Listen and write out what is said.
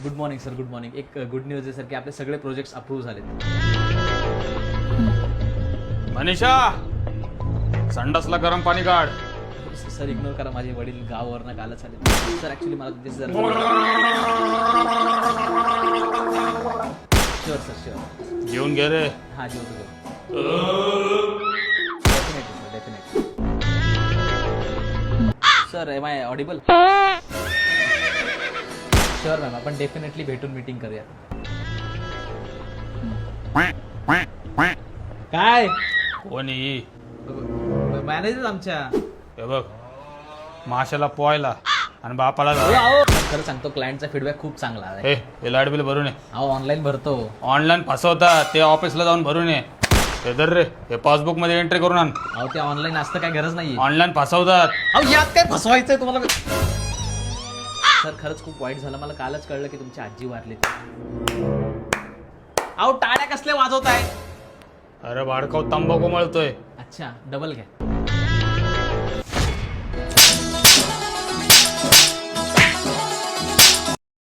Good morning sir, good morning. एक good news आहे sir की आपले सगळे प्रोजेक्ट्स अप्रूव्ह झालेत. मनीषा, संडासला गरम पाणी काढ. सर इग्नोर करा, माझे वडील गावावरनं कालच आले. सर ॲक्च्युली मला तुमचे सर शुअर सर शुअर. जेवून घे रे. हां जेवतो definitely. Sir am I audible? Sure ma'am, आपण डेफिनेटली भेटून मीटिंग करूया. काय कोणी मॅनेजर आमच्या. हे बघ, माशाला पोहायला आणि बापाला खरं सांगतो, क्लायंटचा फीडबॅक खूप चांगला आहे. हे लाईट बिल भरून ये. अहो ऑनलाईन भरतो. ऑनलाईन फसवता, ते ऑफिसला जाऊन भरून ये. हे धर रे, हे पासबुक मध्ये एंट्री करून आण. अहो ते ऑनलाईन असतं काय गरज नाही. ऑनलाईन फसवतात. अहो यात काय फसवायचंय तुम्हाला? सर खरंच खूप वाईट झालं, मला कालच कळलं की तुमची आजी वारली. अहो टाळ्या कसले वाजवताय? अरे बाळकाव, तंबाखू मळतोय. अच्छा डबल घ्या.